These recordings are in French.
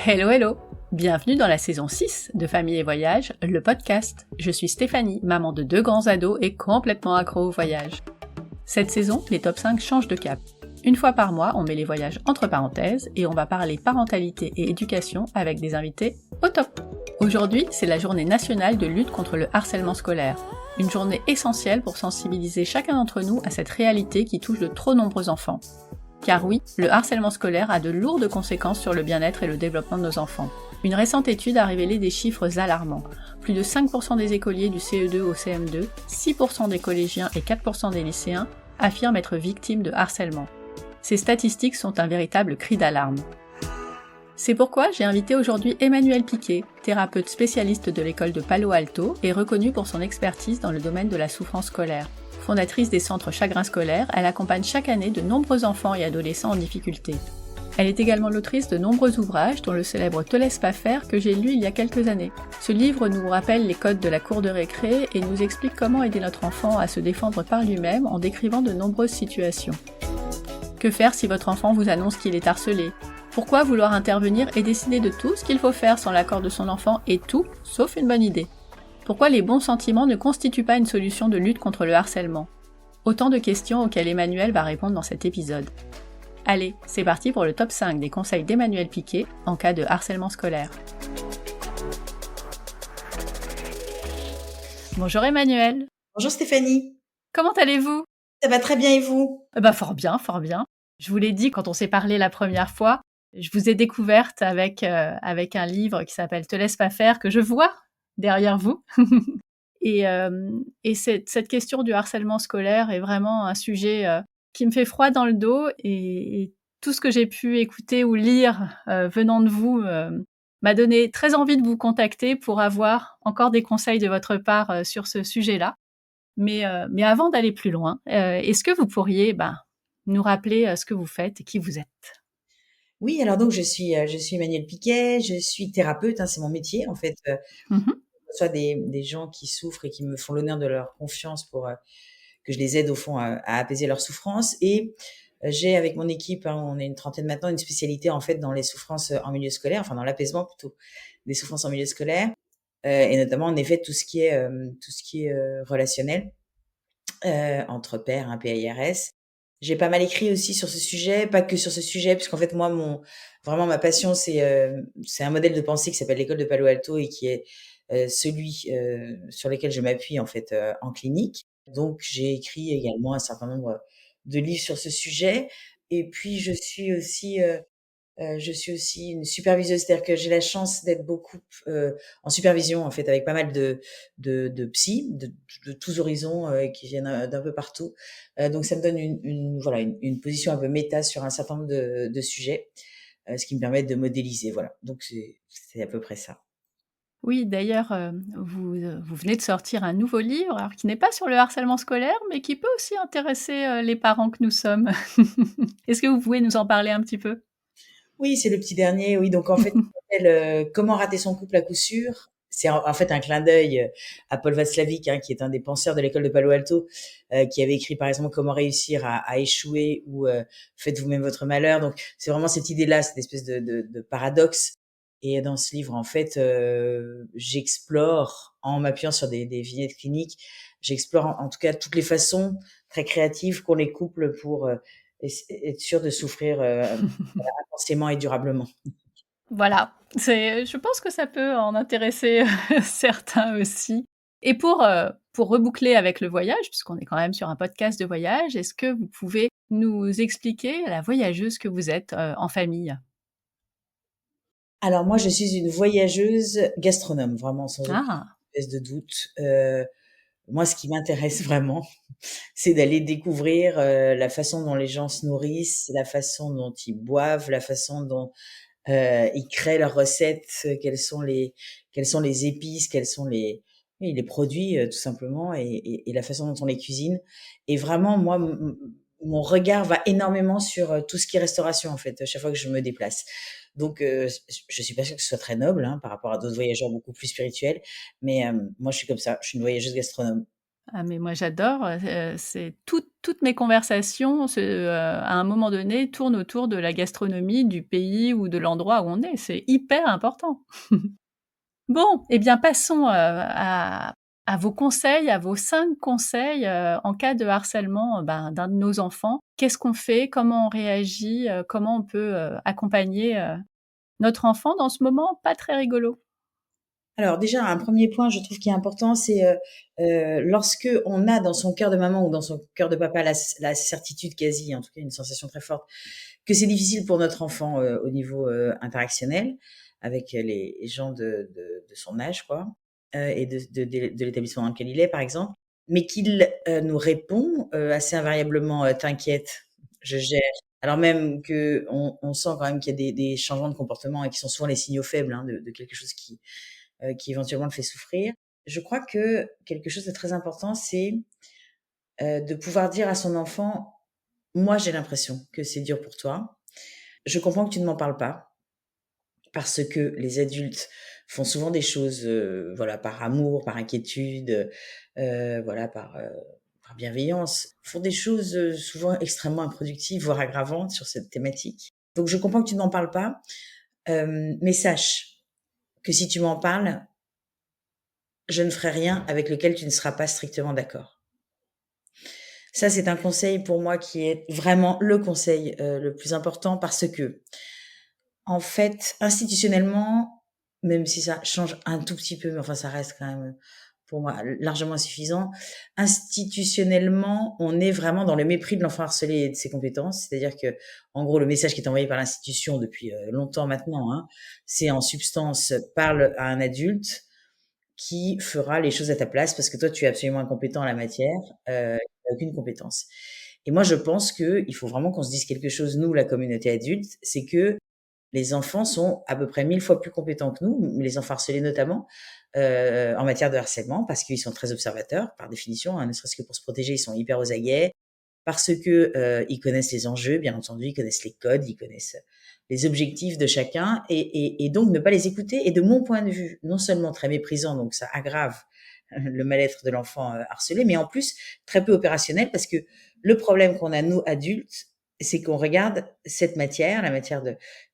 Hello hello! Bienvenue dans la saison 6 de Famille et Voyage, le podcast. Je suis Stéphanie, maman de 2 grands ados et complètement accro au voyage. Cette saison, les top 5 changent de cap. Une fois par mois, on met les voyages entre parenthèses et on va parler parentalité et éducation avec des invités au top. Aujourd'hui, c'est la journée nationale de lutte contre le harcèlement scolaire. Une journée essentielle pour sensibiliser chacun d'entre nous à cette réalité qui touche de trop nombreux enfants. Car oui, le harcèlement scolaire a de lourdes conséquences sur le bien-être et le développement de nos enfants. Une récente étude a révélé des chiffres alarmants. Plus de 5% des écoliers du CE2 au CM2, 6% des collégiens et 4% des lycéens affirment être victimes de harcèlement. Ces statistiques sont un véritable cri d'alarme. C'est pourquoi j'ai invité aujourd'hui Emmanuelle Piquet, thérapeute spécialiste de l'école de Palo Alto et reconnue pour son expertise dans le domaine de la souffrance scolaire. Fondatrice des centres Chagrin Scolaire, elle accompagne chaque année de nombreux enfants et adolescents en difficulté. Elle est également l'autrice de nombreux ouvrages, dont le célèbre Te laisse pas faire que j'ai lu il y a quelques années. Ce livre nous rappelle les codes de la cour de récré et nous explique comment aider notre enfant à se défendre par lui-même en décrivant de nombreuses situations. Que faire si votre enfant vous annonce qu'il est harcelé ? Pourquoi vouloir intervenir et décider de tout ce qu'il faut faire sans l'accord de son enfant et tout, sauf une bonne idée ? Pourquoi les bons sentiments ne constituent pas une solution de lutte contre le harcèlement ? Autant de questions auxquelles Emmanuelle va répondre dans cet épisode. Allez, c'est parti pour le top 5 des conseils d'Emmanuelle Piquet en cas de harcèlement scolaire. Bonjour Emmanuelle. Bonjour Stéphanie. Comment allez-vous ? Ça va très bien et vous ? Fort bien, fort bien. Je vous l'ai dit quand on s'est parlé la première fois, je vous ai découverte avec un livre qui s'appelle Te laisse pas faire, que je vois derrière vous. Et cette question du harcèlement scolaire est vraiment un sujet qui me fait froid dans le dos et tout ce que j'ai pu écouter ou lire venant de vous m'a donné très envie de vous contacter pour avoir encore des conseils de votre part sur ce sujet-là. Mais avant d'aller plus loin, est-ce que vous pourriez nous rappeler ce que vous faites et qui vous êtes ? Oui, alors donc je suis Emmanuelle Piquet, je suis thérapeute, c'est mon métier en fait. Mmh. Je reçois des gens qui souffrent et qui me font l'honneur de leur confiance pour que je les aide au fond à apaiser leur souffrance. Et j'ai avec mon équipe, on est une trentaine maintenant, une spécialité en fait dans les souffrances en milieu scolaire, enfin dans l'apaisement plutôt des souffrances en milieu scolaire, et notamment en effet tout ce qui est relationnel entre pairs, PAIRS. J'ai pas mal écrit aussi sur ce sujet, pas que sur ce sujet, puisqu'en fait moi vraiment ma passion c'est un modèle de pensée qui s'appelle l'école de Palo Alto et qui est celui sur lequel je m'appuie en fait en clinique. Donc j'ai écrit également un certain nombre de livres sur ce sujet. Et puis je suis aussi une superviseuse, c'est-à-dire que j'ai la chance d'être beaucoup en supervision en fait avec pas mal de psy de tous horizons qui viennent d'un peu partout. Donc ça me donne une position un peu méta sur un certain nombre de sujets, ce qui me permet de modéliser. Voilà. Donc c'est à peu près ça. Oui, d'ailleurs, vous venez de sortir un nouveau livre, alors qui n'est pas sur le harcèlement scolaire, mais qui peut aussi intéresser, les parents que nous sommes. Est-ce que vous pouvez nous en parler un petit peu? Oui, c'est le petit dernier. Oui, donc en fait, il s'appelle Comment rater son couple à coup sûr. C'est en fait un clin d'œil à Paul Václavic, qui est un des penseurs de l'école de Palo Alto, qui avait écrit par exemple Comment réussir à échouer ou Faites vous-même votre malheur. Donc c'est vraiment cette idée-là, cette espèce de paradoxe. Et dans ce livre, en fait, j'explore, en m'appuyant sur des vignettes cliniques, j'explore en tout cas toutes les façons très créatives qu'ont les couples pour être sûr de souffrir intensément et durablement. Voilà, je pense que ça peut en intéresser certains aussi. Et pour reboucler avec le voyage, puisqu'on est quand même sur un podcast de voyage, est-ce que vous pouvez nous expliquer la voyageuse que vous êtes, en famille? Alors moi, je suis une voyageuse gastronome, vraiment sans aucune Ah! espèce de doute. Moi, ce qui m'intéresse vraiment, c'est d'aller découvrir la façon dont les gens se nourrissent, la façon dont ils boivent, la façon dont ils créent leurs recettes, quelles sont les épices, quels sont oui, les produits tout simplement et la façon dont on les cuisine. Et vraiment, moi, mon regard va énormément sur tout ce qui est restauration en fait, chaque fois que je me déplace. Donc, je suis pas sûre que ce soit très noble par rapport à d'autres voyageurs beaucoup plus spirituels, mais moi, je suis comme ça. Je suis une voyageuse gastronome. Ah mais moi j'adore, c'est toutes mes conversations à un moment donné tournent autour de la gastronomie du pays ou de l'endroit où on est. C'est hyper important. Bon, eh bien passons, à vos conseils, à vos 5 conseils, en cas de harcèlement, d'un de nos enfants. Qu'est-ce qu'on fait? Comment on réagit? Comment on peut, accompagner, notre enfant dans ce moment pas très rigolo? Alors déjà, un premier point, je trouve qui est important, c'est, lorsque on a dans son cœur de maman ou dans son cœur de papa la certitude quasi, en tout cas une sensation très forte, que c'est difficile pour notre enfant, au niveau, interactionnel avec les gens de son âge quoi, et de l'établissement dans lequel il est par exemple, mais qu'il, nous répond, assez invariablement, «T'inquiète, je gère». Alors même qu'on sent quand même qu'il y a des changements de comportement et qui sont souvent les signaux faibles, hein, de quelque chose qui éventuellement le fait souffrir. Je crois que quelque chose de très important, c'est de pouvoir dire à son enfant, moi j'ai l'impression que c'est dur pour toi. Je comprends que tu ne m'en parles pas parce que les adultes font souvent des choses, voilà, par amour, par inquiétude, voilà, par bienveillance, font des choses souvent extrêmement improductives, voire aggravantes sur cette thématique. Donc je comprends que tu ne m'en parles pas, mais sache que si tu m'en parles, je ne ferai rien avec lequel tu ne seras pas strictement d'accord. Ça, c'est un conseil pour moi qui est vraiment le conseil, le plus important parce que, en fait, institutionnellement, même si ça change un tout petit peu, mais enfin ça reste quand même, pour moi, largement insuffisant. Institutionnellement, on est vraiment dans le mépris de l'enfant harcelé et de ses compétences. C'est-à-dire que, en gros, le message qui est envoyé par l'institution depuis, longtemps maintenant, hein, c'est en substance: «Parle à un adulte qui fera les choses à ta place parce que toi, tu es absolument incompétent en la matière, tu aucune compétence». Et moi, je pense qu'il faut vraiment qu'on se dise quelque chose, nous, la communauté adulte, c'est que les enfants sont à peu près 1000 fois plus compétents que nous, les enfants harcelés notamment, en matière de harcèlement, parce qu'ils sont très observateurs, par définition, hein, ne serait-ce que pour se protéger, ils sont hyper aux aguets, parce que ils connaissent les enjeux, bien entendu, ils connaissent les codes, ils connaissent les objectifs de chacun, et donc ne pas les écouter est de mon point de vue non seulement très méprisant, donc ça aggrave le mal-être de l'enfant harcelé, mais en plus très peu opérationnel parce que le problème qu'on a nous adultes, c'est qu'on regarde cette matière, la matière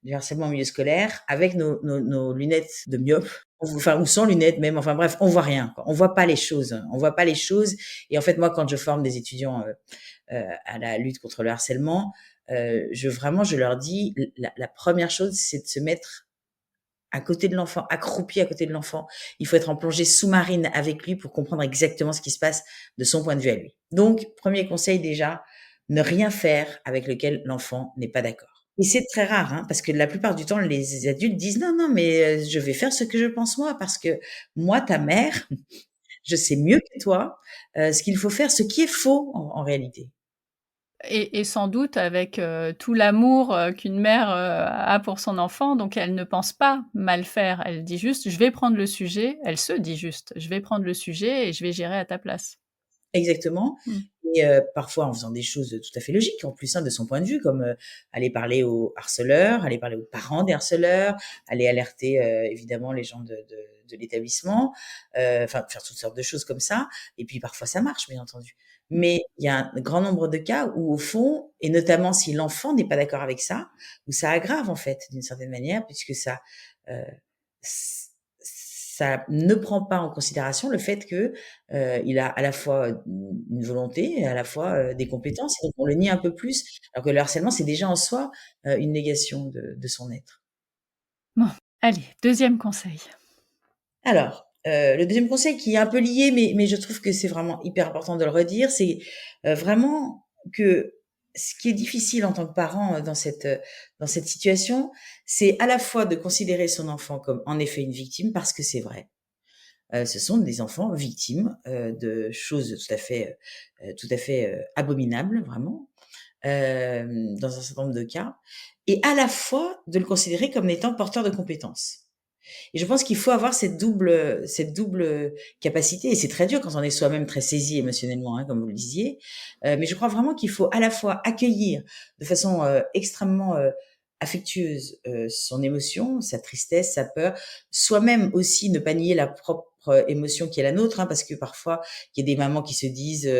du harcèlement en milieu scolaire, avec nos lunettes de myope, enfin ou sans lunettes même, enfin bref, on voit rien, quoi. On voit pas les choses, on voit pas les choses. Et en fait, moi, quand je forme des étudiants à la lutte contre le harcèlement, je leur dis, la première chose, c'est de se mettre à côté de l'enfant, accroupi à côté de l'enfant. Il faut être en plongée sous-marine avec lui pour comprendre exactement ce qui se passe de son point de vue à lui. Donc, premier conseil déjà, ne rien faire avec lequel l'enfant n'est pas d'accord. Et c'est très rare, hein, parce que la plupart du temps, les adultes disent non, non, mais je vais faire ce que je pense moi, parce que moi, ta mère, je sais mieux que toi ce qu'il faut faire, ce qui est faux en réalité. Et sans doute avec, tout l'amour, qu'une mère, a pour son enfant, donc elle ne pense pas mal faire. Elle dit juste: «Je vais prendre le sujet», elle se dit juste: «Je vais prendre le sujet et je vais gérer à ta place». Exactement. Mmh. Et parfois en faisant des choses tout à fait logiques en plus, hein, de son point de vue, comme, aller parler aux harceleurs, aller parler aux parents des harceleurs, aller alerter, évidemment les gens de l'établissement, enfin faire toutes sortes de choses comme ça. Et puis parfois ça marche, bien entendu. Mmh. Mais il y a un grand nombre de cas où au fond, et notamment si l'enfant n'est pas d'accord avec ça, où ça aggrave en fait d'une certaine manière puisque heu, ç ça ne prend pas en considération le fait que, il a à la fois une volonté et à la fois, des compétences, et donc on le nie un peu plus, alors que le harcèlement, c'est déjà en soi, une négation de son être. Bon, allez, deuxième conseil. Alors, le deuxième conseil qui est un peu lié, mais je trouve que c'est vraiment hyper important de le redire, c'est, vraiment que ce qui est difficile en tant que parent, dans cette situation, c'est à la fois de considérer son enfant comme en effet une victime, parce que c'est vrai. Ce sont des enfants victimes, de choses tout à fait, abominables vraiment, dans un certain nombre de cas, et à la fois de le considérer comme étant porteur de compétences. Et je pense qu'il faut avoir cette double capacité, et c'est très dur quand on est soi-même très saisi émotionnellement, hein, comme vous le disiez, mais je crois vraiment qu'il faut à la fois accueillir de façon, extrêmement, affectueuse son émotion, sa tristesse, sa peur, soi-même aussi ne pas nier la propre émotion qui est la nôtre, hein, parce que parfois il y a des mamans qui se disent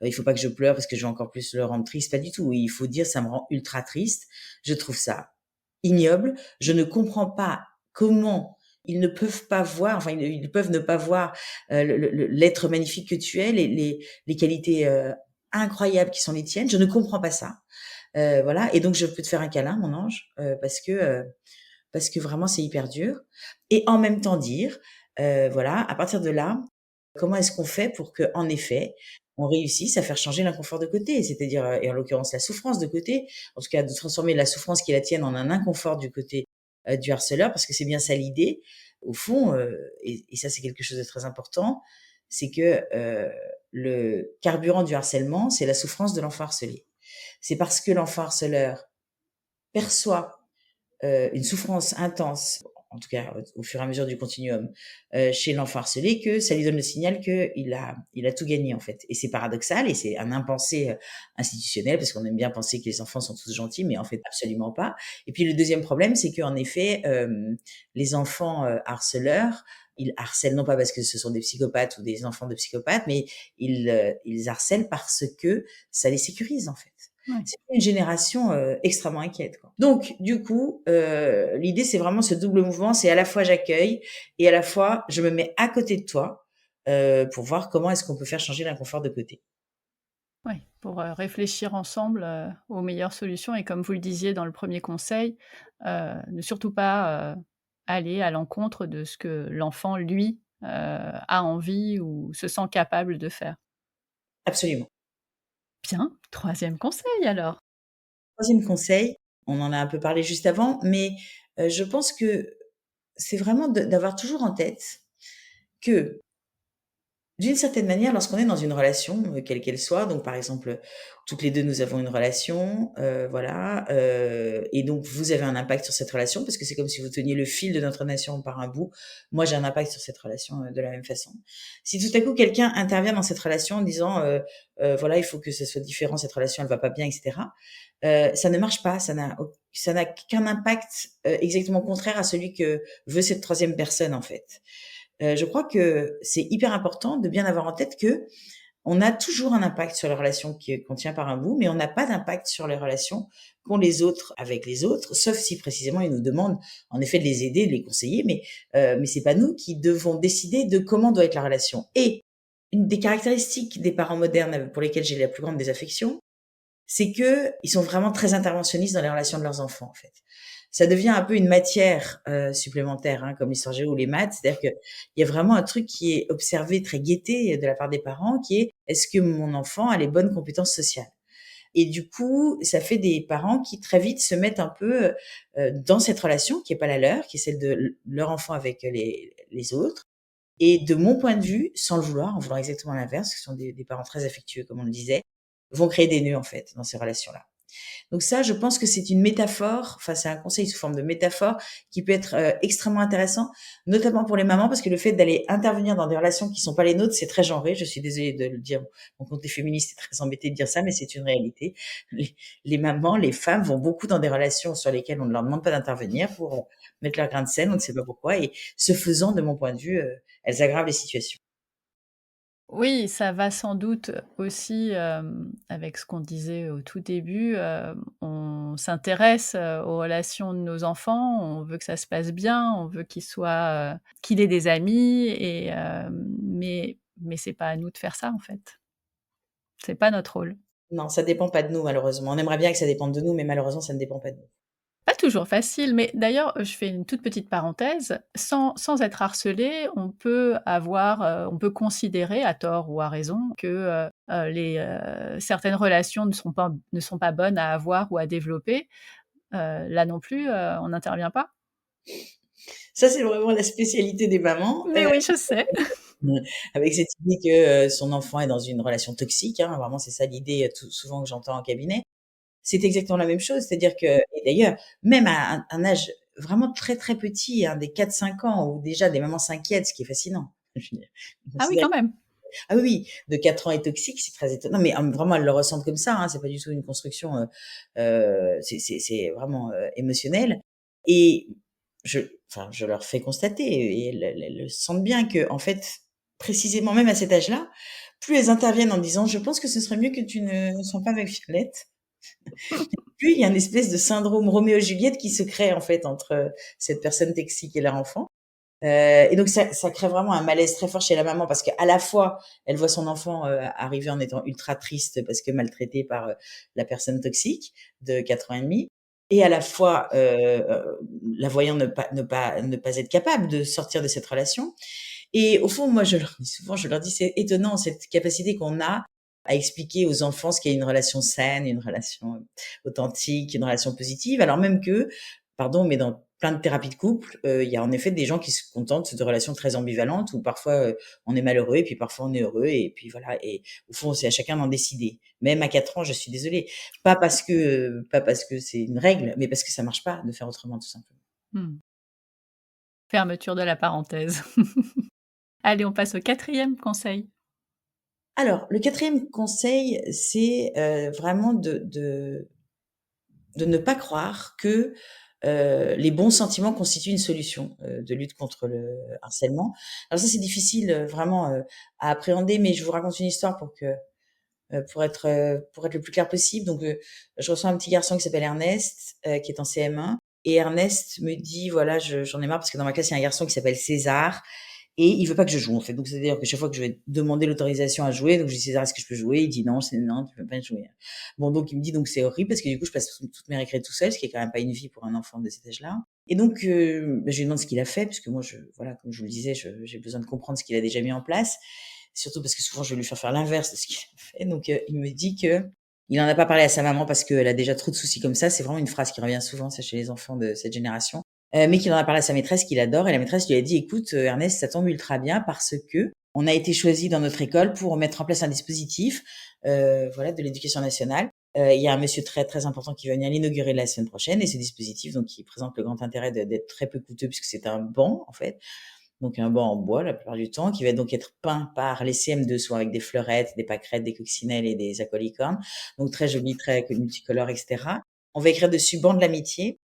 il faut pas que je pleure parce que je vais encore plus le rendre triste. Pas du tout. Il faut dire ça me rend ultra triste. Je trouve ça ignoble. Je ne comprends pas comment ils ne peuvent pas voir, enfin ils peuvent ne pas voir l'être magnifique que tu es, les qualités incroyables qui sont les tiennes. Je ne comprends pas ça. Voilà. Et donc je peux te faire un câlin, mon ange, parce que vraiment c'est hyper dur. Et en même temps dire, voilà, à partir de là, comment est-ce qu'on fait pour que, en effet, on réussisse à faire changer l'inconfort de côté, c'est-à-dire, et en l'occurrence la souffrance de côté, en tout cas de transformer la souffrance qui est la tienne en un inconfort du côté du harceleur, parce que c'est bien ça l'idée. Au fond, et ça c'est quelque chose de très important, c'est que le carburant du harcèlement, c'est la souffrance de l'enfant harcelé. C'est parce que l'enfant harceleur perçoit une souffrance intense, en tout cas au fur et à mesure du continuum, chez l'enfant harcelé, que ça lui donne le signal qu'il a tout gagné en fait. Et c'est paradoxal et c'est un impensé institutionnel parce qu'on aime bien penser que les enfants sont tous gentils, mais en fait absolument pas. Et puis le deuxième problème, c'est qu'en effet, les enfants harceleurs, ils harcèlent non pas parce que ce sont des psychopathes ou des enfants de psychopathes, mais ils harcèlent parce que ça les sécurise en fait. Ouais. C'est une génération extrêmement inquiète, quoi. Donc, du coup, l'idée, c'est vraiment ce double mouvement. C'est à la fois j'accueille et à la fois je me mets à côté de toi pour voir comment est-ce qu'on peut faire changer l'inconfort de côté. Ouais, pour, réfléchir ensemble, aux meilleures solutions et comme vous le disiez dans le premier conseil, ne surtout pas, aller à l'encontre de ce que l'enfant, lui, a envie ou se sent capable de faire. Absolument. Bien, troisième conseil alors? Troisième conseil, on en a un peu parlé juste avant, mais je pense que c'est vraiment d'avoir toujours en tête que d'une certaine manière, lorsqu'on est dans une relation, quelle qu'elle soit, donc par exemple, toutes les 2 nous avons une relation, voilà, et donc vous avez un impact sur cette relation parce que c'est comme si vous teniez le fil de notre relation par un bout. Moi, j'ai un impact sur cette relation, de la même façon. Si tout à coup quelqu'un intervient dans cette relation en disant, voilà: «Il faut que ça soit différent, cette relation elle va pas bien» et cetera, ça ne marche pas, ça n'a qu'un impact, exactement contraire à celui que veut cette troisième personne, en fait. Je crois que c'est hyper important de bien avoir en tête que on a toujours un impact sur les relations qu'on tient par un bout, mais on n'a pas d'impact sur les relations qu'ont les autres avec les autres, sauf si précisément ils nous demandent en effet de les aider, de les conseiller, mais c'est pas nous qui devons décider de comment doit être la relation. Et une des caractéristiques des parents modernes pour lesquels j'ai la plus grande désaffection, c'est que ils sont vraiment très interventionnistes dans les relations de leurs enfants, en fait. Ça devient un peu une matière supplémentaire, hein, comme l'histoire géo ou les maths. C'est-à-dire qu'il y a vraiment un truc qui est observé très guetté de la part des parents, qui est: est-ce que mon enfant a les bonnes compétences sociales? Et du coup, ça fait des parents qui très vite se mettent un peu dans cette relation qui est pas la leur, qui est celle de leur enfant avec les autres. Et de mon point de vue, sans le vouloir, en voulant exactement l'inverse, ce sont des parents très affectueux, comme on le disait, vont créer des nœuds en fait dans ces relations-là. Donc ça, je pense que c'est une métaphore, enfin c'est un conseil sous forme de métaphore qui peut être extrêmement intéressant, notamment pour les mamans, parce que le fait d'aller intervenir dans des relations qui sont pas les nôtres, c'est très genré. Je suis désolée de le dire, mon côté féministe est très embêté de dire ça, mais c'est une réalité. Les mamans, les femmes vont beaucoup dans des relations sur lesquelles on ne leur demande pas d'intervenir pour mettre leur grain de sel, on ne sait pas pourquoi, et ce faisant, de mon point de vue, elles aggravent les situations. Oui, ça va sans doute aussi, avec ce qu'on disait au tout début, on s'intéresse, aux relations de nos enfants, on veut que ça se passe bien, on veut qu'il ait des amis et mais c'est pas à nous de faire ça, en fait. C'est pas notre rôle. Non, ça dépend pas de nous malheureusement. On aimerait bien que ça dépende de nous, mais malheureusement, ça ne dépend pas de nous. Pas toujours facile, mais d'ailleurs, je fais une toute petite parenthèse, sans être harcelé, on peut considérer, à tort ou à raison, que, certaines relations ne sont pas bonnes à avoir ou à développer. Là non plus, on n'intervient pas? Ça, c'est vraiment la spécialité des mamans, Mais oui, je sais. avec cette idée que, son enfant est dans une relation toxique, hein, vraiment c'est ça l'idée, tout souvent que j'entends en cabinet. C'est exactement la même chose, c'est-à-dire que et d'ailleurs, même à un âge vraiment très, très petit, hein, des 4-5 ans où déjà des mamans s'inquiètent, ce qui est fascinant. Je veux dire, Ah oui, quand même. Ah oui, oui, de 4 ans est toxique, c'est très étonnant. Mais vraiment, elles le ressentent comme ça, hein, c'est pas du tout une construction, c'est vraiment, émotionnel. Et je leur fais constater et elles le sentent bien que en fait, précisément même à cet âge-là, plus elles interviennent en disant: «Je pense que ce serait mieux que tu ne sois pas avec Violette», plus il y a une espèce de syndrome Roméo et Juliette qui se crée en fait entre cette personne toxique et leur enfant. Et donc ça crée vraiment un malaise très fort chez la maman parce qu'à la fois, elle voit son enfant, arriver en étant ultra triste parce que maltraité par, la personne toxique de 4 ans et demi et à la fois, la voyant ne pas être capable de sortir de cette relation et au fond, moi, je leur dis souvent, je leur dis: «C'est étonnant cette capacité qu'on a à expliquer aux enfants ce qu'est une relation saine, une relation, authentique, une relation positive». Alors même que, pardon, mais dans plein de thérapies de couple, il y a en effet des gens qui se contentent de relations très ambivalentes où parfois, on est malheureux et puis parfois on est heureux et puis voilà et au fond, c'est à chacun d'en décider. Même à 4 ans, je suis désolée. Pas parce que c'est une règle, mais parce que ça marche pas de faire autrement, tout simplement. Mmh. Fermeture de la parenthèse. Allez, on passe au quatrième conseil. Alors, le quatrième conseil, c'est, vraiment de ne pas croire que, les bons sentiments constituent une solution, de lutte contre le harcèlement. Alors ça, c'est difficile, vraiment, à appréhender, mais je vous raconte une histoire pour être le plus clair possible. Donc, je reçois un petit garçon qui s'appelle Ernest, qui est en CM1 et Ernest me dit: «Voilà, j'en ai marre parce que dans ma classe, il y a un garçon qui s'appelle César et il veut pas que je joue, en fait». Donc c'est-à-dire que chaque fois que je vais demander l'autorisation à jouer, donc je dis: «César, est-ce que je peux jouer?» Il dit: «Non, c'est non, tu peux pas jouer». Bon, donc il me dit: «Donc c'est horrible parce que du coup, je passe toutes mes récrés tout seul», ce qui est quand même pas une vie pour un enfant de cet âge-là. Et donc, je lui demande ce qu'il a fait puisque moi voilà, comme je vous le disais, j'ai besoin de comprendre ce qu'il a déjà mis en place. Surtout parce que souvent, je vais lui faire l'inverse de ce qu'il a fait. Donc, il me dit que il en a pas parlé à sa maman parce qu'elle a déjà trop de soucis comme ça. C'est vraiment une phrase qui revient souvent, ça, chez les enfants de cette génération. Mais qu'il en a parlé à sa maîtresse qu'il adore et la maîtresse lui a dit: «Écoute, Ernest, ça tombe ultra bien parce que on a été choisi dans notre école pour mettre en place un dispositif, voilà, de l'éducation nationale. Il y a un monsieur très, très important qui va venir l'inaugurer la semaine prochaine et ce dispositif, donc qui présente le grand intérêt d'être très peu coûteux puisque c'est un banc, en fait, donc un banc en bois la plupart du temps, qui va donc être peint par les CM2, soit avec des fleurettes, des pâquerettes, des coccinelles et des aqualicornes. Donc très joli, très multicolore, et cetera. On va écrire dessus banc de l'amitié.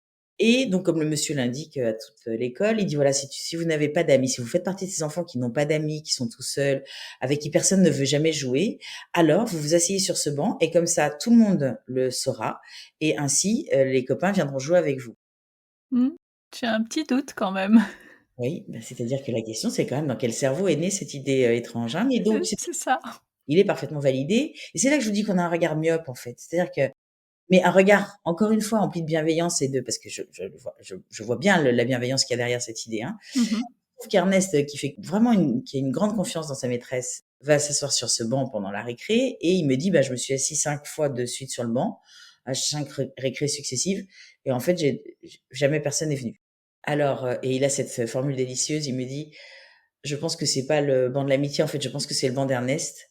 Et donc, comme le monsieur l'indique à toute l'école, il dit voilà, si vous n'avez pas d'amis, si vous faites partie de ces enfants qui n'ont pas d'amis, qui sont tout seuls, avec qui personne ne veut jamais jouer, alors vous vous asseyez sur ce banc et comme ça, tout le monde le saura et ainsi, les copains viendront jouer avec vous. Mmh. J'ai un petit doute quand même. Oui, bah, c'est-à-dire que la question, c'est quand même dans quel cerveau est née cette idée, étrange, hein, mais donc C'est ça. il est parfaitement validé et c'est là que je vous dis qu'on a un regard myope, en fait. C'est-à-dire que mais un regard, encore une fois, empli de bienveillance et de parce que je vois bien le la bienveillance qu'il y a derrière cette idée, hein. Mmh mh. Je trouve qu'Ernest, qui fait vraiment qui a une grande confiance dans sa maîtresse, va s'asseoir sur ce banc pendant la récré et il me dit: «Bah, je me suis assis 5 fois de suite sur le banc, à 5 récrés successives et en fait, jamais personne n'est venu». Alors, et il a cette formule délicieuse, il me dit: «Je pense que c'est pas le banc de l'amitié, en fait, je pense que c'est le banc d'Ernest»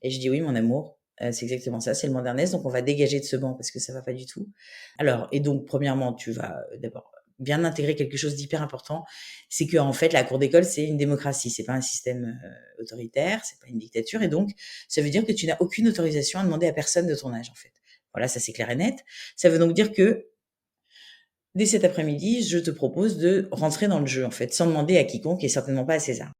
et je dis: «Oui, mon amour, c'est exactement ça, c'est le banc d'Ernest, donc on va dégager de ce banc parce que ça va pas du tout». Alors et donc premièrement, tu vas, d'abord bien intégrer quelque chose d'hyper important, c'est qu'en fait, la cour d'école, c'est une démocratie, c'est pas un système, autoritaire, c'est pas une dictature et donc ça veut dire que tu n'as aucune autorisation à demander à personne de ton âge, en fait. Voilà, ça c'est clair et net. Ça veut donc dire que dès cet après-midi, je te propose de rentrer dans le jeu, en fait, sans demander à quiconque et certainement pas à César.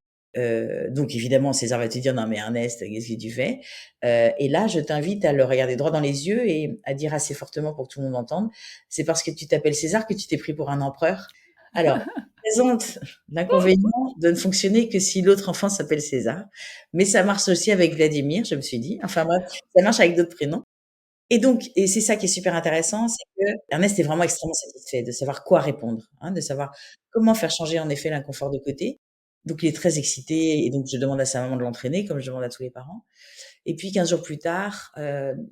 Donc évidemment, César va te dire: «Non mais Ernest, qu'est-ce que tu fais?» Et là, je t'invite à le regarder droit dans les yeux et à dire assez fortement pour que tout le monde entende: «C'est parce que tu t'appelles César que tu t'es pris pour un empereur?» Alors, présente l'inconvénient de ne fonctionner que si l'autre enfant s'appelle César, mais ça marche aussi avec Vladimir, je me suis dit. Enfin bref, ça marche avec d'autres prénoms. Et c'est ça qui est super intéressant, c'est que Ernest est vraiment extrêmement satisfait de savoir quoi répondre, hein, de savoir comment faire changer en effet l'inconfort de côté. Donc il est très excité et donc je demande à sa maman de l'entraîner comme je demande à tous les parents. Et puis 15 jours plus tard,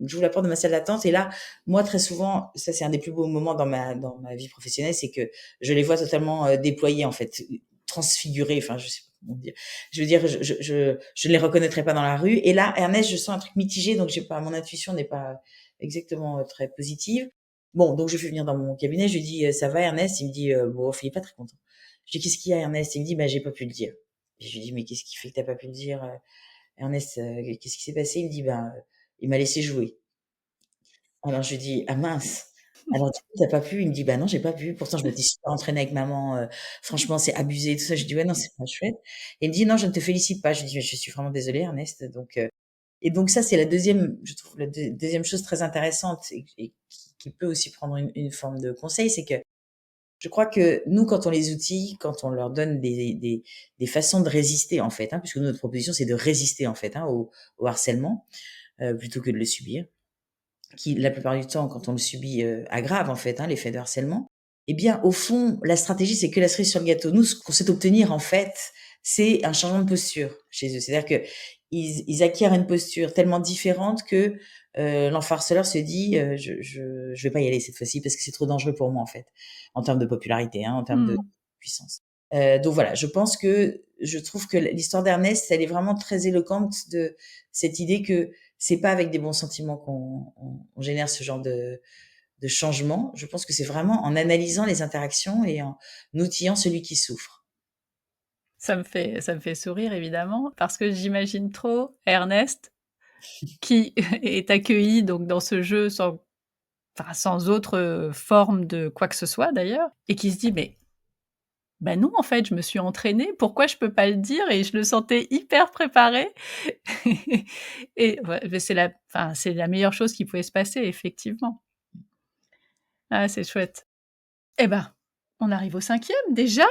j'ouvre la porte de ma salle d'attente et là, moi très souvent, ça c'est un des plus beaux moments dans ma vie professionnelle, c'est que je les vois totalement, déployés en fait, transfigurés, enfin je sais pas comment dire. Je veux dire, je ne les reconnaîtrais pas dans la rue et là, Ernest, je sens un truc mitigé donc j'ai pas mon intuition n'est pas exactement, très positive. Bon, donc je fais venir dans mon cabinet, je lui dis: «Ça va Ernest?» Il me dit: «Bof», il est pas très content. Je dis: «Qu'est-ce qu'il y a Ernest?» Il me dit: «Bah, j'ai pas pu le dire». Et je lui dis: «Mais qu'est-ce qui fait que tu as pas pu le dire?» Ernest, qu'est-ce qui s'est passé? Il me dit: «Ben, il m'a laissé jouer». Alors je lui dis: «Ah mince, alors du coup tu pas pu?» Il me dit: «Bah non, j'ai pas pu, pourtant je m'étais super entraînée avec maman, franchement c'est abusé et tout ça». Je lui dis: «Ouais, non, c'est pas chouette». Et il me dit: «Non, je ne te félicite pas». Je lui dis: «Mais je suis vraiment désolée Ernest». Et donc ça, c'est la deuxième, je trouve la deuxième chose très intéressante et qui peut aussi prendre une forme de conseil, c'est que je crois que nous, quand on les outille, quand on leur donne des façons de résister en fait, hein, puisque notre proposition c'est de résister en fait, hein, au harcèlement, plutôt que de le subir, qui la plupart du temps, quand on le subit, aggrave en fait, hein, l'effet de harcèlement. Eh bien, au fond, la stratégie, c'est que la cerise sur le gâteau. Nous, ce qu'on sait obtenir en fait, c'est un changement de posture chez eux. C'est-à-dire que ils acquièrent une posture tellement différente que, l'enfant harceleur se dit, «Je vais pas y aller cette fois-ci parce que c'est trop dangereux pour moi en fait», en termes de popularité, hein, en termes de Mmh. puissance. Donc voilà, je trouve que l'histoire d'Ernest, elle est vraiment très éloquente de cette idée que c'est pas avec des bons sentiments qu'on génère ce genre de changement. Je pense que c'est vraiment en analysant les interactions et en outillant celui qui souffre. Ça me fait sourire évidemment parce que j'imagine trop Ernest qui est accueilli donc dans ce jeu sans autre, forme de quoi que ce soit d'ailleurs et qui se dit: «Mais bah, non en fait, je me suis entraîné, pourquoi je peux pas le dire?» et je le sentais hyper préparé et ouais, beh, c'est la meilleure chose qui pouvait se passer effectivement. Ah, c'est chouette. Eh ben, on arrive au cinquième déjà?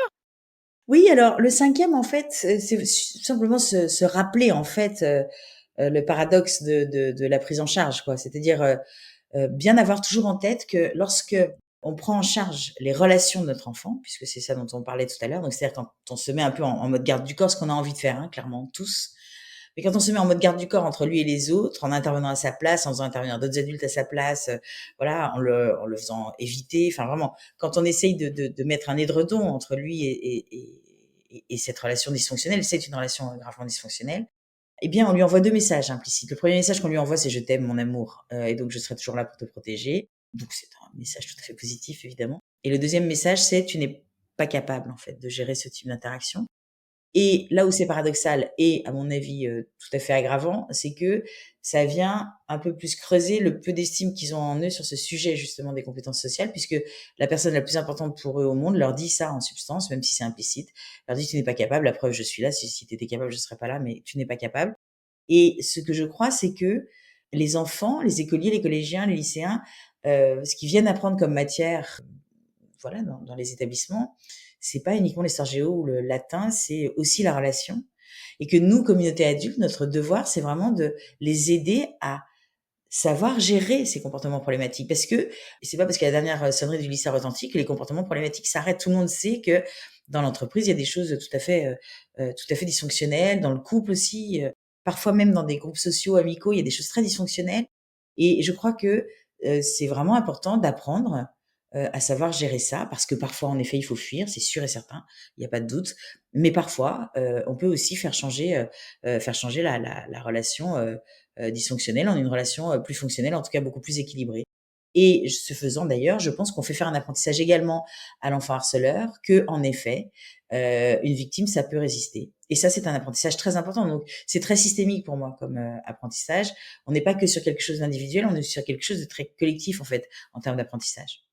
Oui, alors le cinquième, en fait, c'est simplement se rappeler, en fait, le paradoxe de la prise en charge, quoi. C'est-à-dire, bien avoir toujours en tête que lorsque on prend en charge les relations de notre enfant, puisque c'est ça dont on parlait tout à l'heure, donc c'est-à-dire quand on se met un peu en mode garde du corps, ce qu'on a envie de faire, hein, clairement tous. Mais quand on se met en mode garde du corps entre lui et les autres, en intervenant à sa place, en faisant intervenir d'autres adultes à sa place, voilà, en le faisant éviter, enfin vraiment, quand on essaye de mettre un édredon entre lui et cette relation dysfonctionnelle, c'est une relation gravement dysfonctionnelle, eh bien, on lui envoie 2 messages implicites. Le premier message qu'on lui envoie, c'est: «Je t'aime, mon amour, et donc je serai toujours là pour te protéger». Donc c'est un message tout à fait positif, évidemment. Et le deuxième message, c'est: «Tu n'es pas capable, en fait, de gérer ce type d'interaction». Et là où c'est paradoxal et à mon avis, tout à fait aggravant, c'est que ça vient un peu plus creuser le peu d'estime qu'ils ont en eux sur ce sujet justement des compétences sociales, puisque la personne la plus importante pour eux au monde leur dit ça en substance, même si c'est implicite. Leur dit: «Tu n'es pas capable, la preuve je suis là, si tu étais capable je serais pas là, mais tu n'es pas capable». Et ce que je crois, c'est que les enfants, les écoliers, les collégiens, les lycéens, ce qu'ils viennent apprendre comme matière, voilà, dans les établissements, c'est pas uniquement l'histoire géo ou le latin, c'est aussi la relation. Et que nous, communauté adulte, notre devoir, c'est vraiment de les aider à savoir gérer ces comportements problématiques. Parce que et c'est pas parce qu'à la dernière sonnerie du lycée retentit que les comportements problématiques s'arrêtent. Tout le monde sait que dans l'entreprise, il y a des choses tout à fait dysfonctionnelles, dans le couple aussi, parfois même dans des groupes sociaux, amicaux, il y a des choses très dysfonctionnelles. Et je crois que, c'est vraiment important d'apprendre, à savoir gérer ça parce que parfois, en effet, il faut fuir, c'est sûr et certain, il n'y a pas de doute. Mais parfois, on peut aussi faire changer la relation, dysfonctionnelle en une relation, plus fonctionnelle, en tout cas beaucoup plus équilibrée. Et ce faisant d'ailleurs, je pense qu'on fait faire un apprentissage également à l'enfant harceleur que, en effet, une victime, ça peut résister. Et ça, c'est un apprentissage très important. Donc, c'est très systémique pour moi comme, apprentissage. On n'est pas que sur quelque chose d'individuel, on est sur quelque chose de très collectif, en fait, en termes d'apprentissage.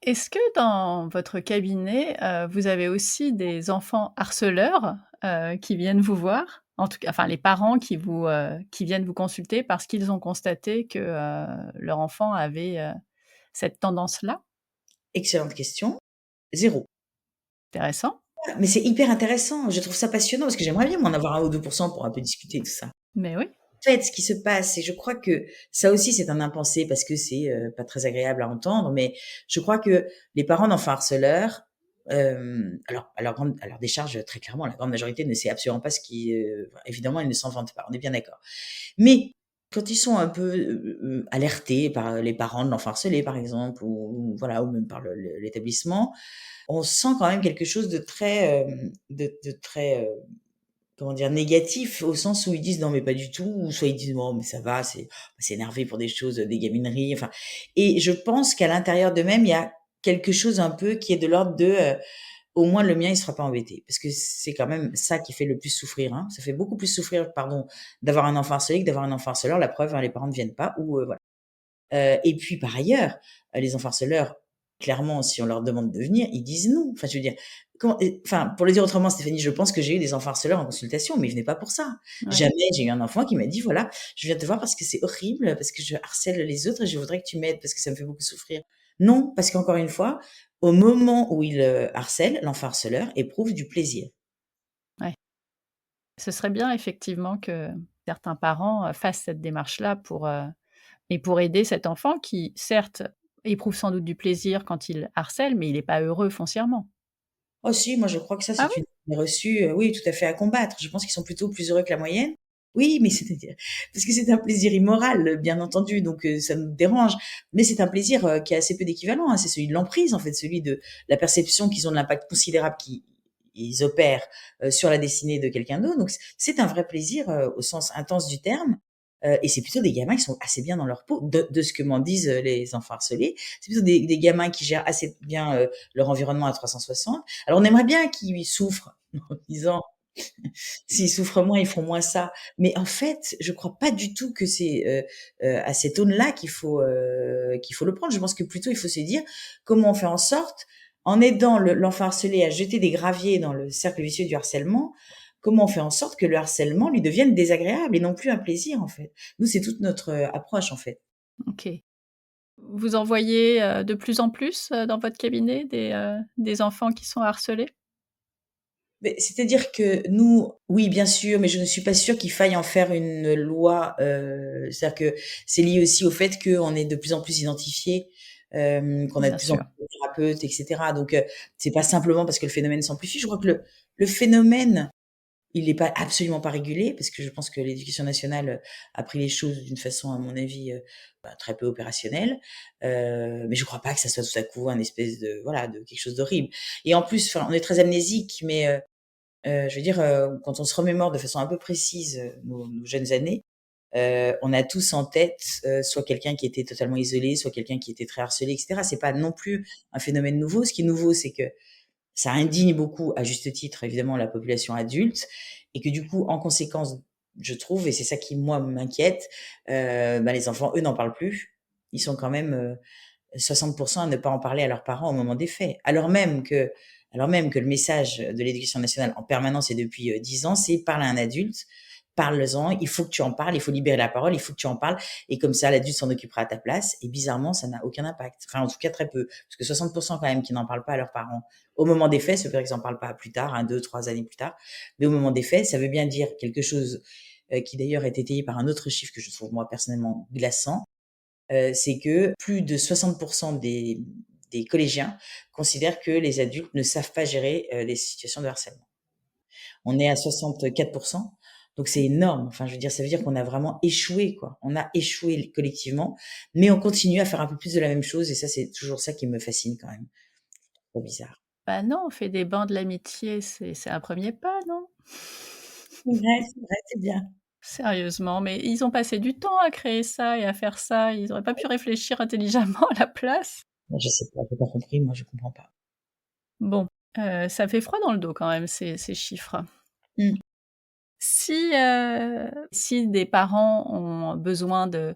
Est-ce que dans votre cabinet, vous avez aussi des enfants harceleurs, qui viennent vous voir? En tout cas, enfin les parents qui viennent vous consulter parce qu'ils ont constaté que, leur enfant avait, cette tendance-là? Excellente question. Zéro. Intéressant. Mais c'est hyper intéressant. Je trouve ça passionnant parce que j'aimerais bien m'en avoir 1 ou 2 pour un peu discuter de tout ça. Mais oui. En fait, ce qui se passe, et je crois que ça aussi c'est un impensé parce que c'est, pas très agréable à entendre, mais je crois que les parents d'enfants harceleurs, alors à leur décharge, très clairement, la grande majorité ne sait absolument pas ce qui, évidemment, ils ne s'en vantent pas, on est bien d'accord. Mais quand ils sont un peu, alertés par les parents de l'enfant harcelé, par exemple, ou voilà, ou même par l'établissement, on sent quand même quelque chose de très, de très, comment dire? Négatif, au sens où ils disent: «Non, mais pas du tout», ou soit ils disent: «Bon, mais ça va, c'est énervé pour des choses, des gamineries», enfin. Et je pense qu'à l'intérieur d'eux-mêmes, il y a quelque chose un peu qui est de l'ordre de, au moins le mien, il sera pas embêté. Parce que c'est quand même ça qui fait le plus souffrir, hein. Ça fait beaucoup plus souffrir, pardon, d'avoir un enfant harcelé que d'avoir un enfant harceleur. La preuve, hein, les parents ne viennent pas ou voilà. Et puis par ailleurs, les enfants harceleurs, clairement, si on leur demande de venir, ils disent non. Enfin, je veux dire, enfin, pour le dire autrement, Stéphanie, je pense que j'ai eu des enfants harceleurs en consultation, mais ils venaient pas pour ça. Ouais. Jamais j'ai eu un enfant qui m'a dit, voilà, je viens te voir parce que c'est horrible, parce que je harcèle les autres et je voudrais que tu m'aides parce que ça me fait beaucoup souffrir. Non, parce qu'encore une fois, au moment où il harcèle, l'enfant harceleur éprouve du plaisir. Ouais. Ce serait bien effectivement que certains parents, fassent cette démarche-là pour aider cet enfant qui, certes, éprouve sans doute du plaisir quand il harcèle, mais il est pas heureux foncièrement. Oh si, moi je crois que ça Ah c'est oui? une idée reçue, oui, tout à fait à combattre. Je pense qu'ils sont plutôt plus heureux que la moyenne. Oui, mais c'est-à-dire parce que c'est un plaisir immoral, bien entendu, donc ça nous dérange. Mais c'est un plaisir, qui a assez peu d'équivalent, hein. C'est celui de l'emprise, en fait, celui de la perception qu'ils ont de l'impact considérable qu'ils opèrent, sur la destinée de quelqu'un d'autre. Donc c'est un vrai plaisir, au sens intense du terme, et c'est plutôt des gamins qui sont assez bien dans leur peau, de ce que m'en disent, les enfants harcelés. C'est plutôt des gamins qui gèrent assez bien, leur environnement à 360. Alors on aimerait bien qu'ils souffrent en disant s'ils souffrent moins, ils feront moins ça. Mais en fait, je crois pas du tout que c'est à cette aune-là qu'il faut le prendre. Je pense que plutôt il faut se dire comment on fait en sorte, en aidant l'enfant harcelé à jeter des graviers dans le cercle vicieux du harcèlement, comment on fait en sorte que le harcèlement lui devienne désagréable et non plus un plaisir en fait. Nous, c'est toute notre approche en fait. OK. Vous en voyez, de plus en plus, dans votre cabinet des enfants qui sont harcelés? Mais c'est-à-dire que nous, oui, bien sûr, mais je ne suis pas sûre qu'il faille en faire une loi. C'est-à-dire que c'est lié aussi au fait qu'on est de plus en plus identifié, qu'on a de Bien plus en sûr. plus de thérapeutes, etc. Donc, c'est pas simplement parce que le phénomène s'amplifie. Je crois que le phénomène, il n'est pas absolument pas régulé, parce que je pense que l'éducation nationale a pris les choses d'une façon, à mon avis, très peu opérationnelle. Mais je crois pas que ça soit tout à coup un espèce de voilà de quelque chose d'horrible. Et en plus, enfin, on est très amnésique, mais je veux dire, quand on se remémore de façon un peu précise, nos jeunes années, on a tous en tête, soit quelqu'un qui était totalement isolé, soit quelqu'un qui était très harcelé et cetera. C'est pas non plus un phénomène nouveau. Ce qui est nouveau, c'est que ça indigne beaucoup, à juste titre, évidemment, la population adulte et que du coup, en conséquence, je trouve, et c'est ça qui, moi, m'inquiète, les enfants, eux, n'en parlent plus. Ils sont quand même, 60 à ne pas en parler à leurs parents au moment des faits. Alors même que le message de l'éducation nationale en permanence et depuis 10 ans, c'est parle à un adulte, parle-en, il faut que tu en parles, il faut libérer la parole, il faut que tu en parles, et comme ça, l'adulte s'en occupera à ta place. Et bizarrement, ça n'a aucun impact. Enfin, en tout cas, très peu. Parce que 60% quand même qui n'en parlent pas à leurs parents au moment des faits, ça veut dire qu'ils n'en parlent pas plus tard, 2, 3 années plus tard. Mais au moment des faits, ça veut bien dire quelque chose qui d'ailleurs est étayé par un autre chiffre que je trouve moi personnellement glaçant, c'est que plus de 60% des collégiens considèrent que les adultes ne savent pas gérer les situations de harcèlement. On est à 64%, donc c'est énorme. Enfin, je veux dire, ça veut dire qu'on a vraiment échoué, quoi. On a échoué collectivement, mais on continue à faire un peu plus de la même chose, et ça, c'est toujours ça qui me fascine quand même. Trop bizarre. Bah non, on fait des bancs de l'amitié, c'est un premier pas, non? C'est vrai, c'est bien. Sérieusement, mais ils ont passé du temps à créer ça et à faire ça, ils auraient pas pu réfléchir intelligemment à la place? Je sais pas, j'ai pas compris, moi je comprends pas. Bon, ça fait froid dans le dos quand même ces chiffres. Mmh. Si des parents ont besoin de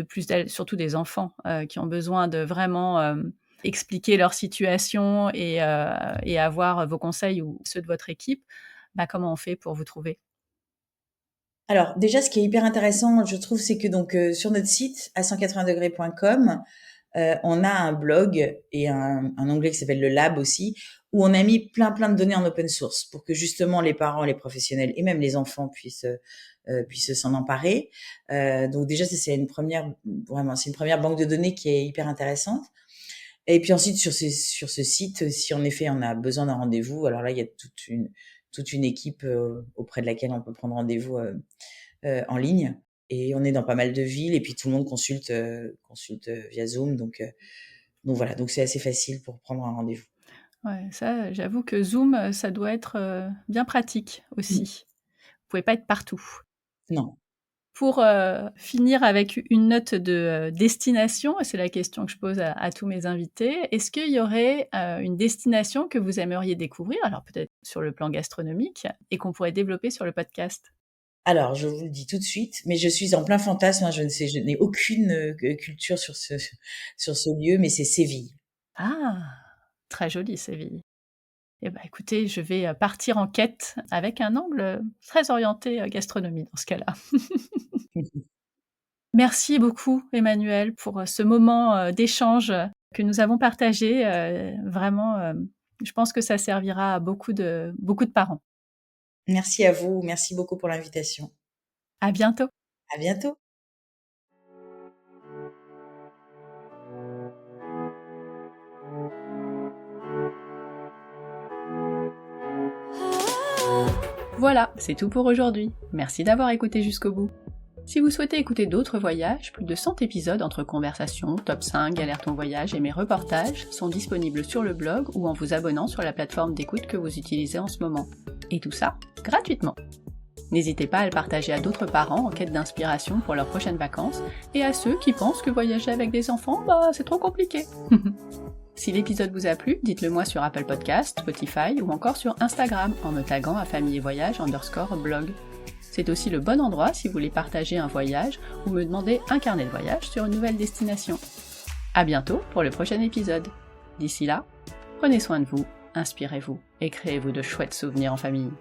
plus d'aide, surtout des enfants, qui ont besoin de vraiment, expliquer leur situation et avoir vos conseils ou ceux de votre équipe, bah, comment on fait pour vous trouver? Alors déjà, ce qui est hyper intéressant, je trouve, c'est que donc, sur notre site à 180°.com, on a un blog et un onglet qui s'appelle le Lab aussi, où on a mis plein de données en open source pour que justement les parents, les professionnels et même les enfants puissent s'en emparer. Donc déjà, ça c'est une première vraiment, c'est une première banque de données qui est hyper intéressante. Et puis ensuite sur ce site, si en effet on a besoin d'un rendez-vous, alors là il y a toute une équipe, auprès de laquelle on peut prendre rendez-vous, en ligne, et on est dans pas mal de villes et puis tout le monde consulte via Zoom, donc voilà, donc c'est assez facile pour prendre un rendez-vous. Ouais, ça, j'avoue que Zoom, ça doit être, bien pratique Mmh. aussi. Vous pouvez pas être partout. Non. Pour finir avec une note de destination, et c'est la question que je pose à tous mes invités, est-ce qu'il y aurait une destination que vous aimeriez découvrir, alors peut-être sur le plan gastronomique, et qu'on pourrait développer sur le podcast? Alors, je vous le dis tout de suite, mais je suis en plein fantasme, hein, je n'ai aucune culture sur ce lieu, mais c'est Séville. Ah, très joli Séville. Eh ben, écoutez, je vais partir en quête avec un angle très orienté gastronomie dans ce cas-là. Merci beaucoup Emmanuel pour ce moment d'échange que nous avons partagé. Vraiment, je pense que ça servira à beaucoup de parents. Merci à vous, merci beaucoup pour l'invitation. À bientôt. À bientôt. Voilà, c'est tout pour aujourd'hui. Merci d'avoir écouté jusqu'au bout. Si vous souhaitez écouter d'autres voyages, plus de 100 épisodes entre conversations, top 5, galère ton voyage et mes reportages sont disponibles sur le blog ou en vous abonnant sur la plateforme d'écoute que vous utilisez en ce moment. Et tout ça, gratuitement. N'hésitez pas à le partager à d'autres parents en quête d'inspiration pour leurs prochaines vacances et à ceux qui pensent que voyager avec des enfants, c'est trop compliqué. Si l'épisode vous a plu, dites-le moi sur Apple Podcast, Spotify ou encore sur Instagram en me taguant à famillevoyage_blog. C'est aussi le bon endroit si vous voulez partager un voyage ou me demander un carnet de voyage sur une nouvelle destination. À bientôt pour le prochain épisode. D'ici là, prenez soin de vous, inspirez-vous et créez-vous de chouettes souvenirs en famille.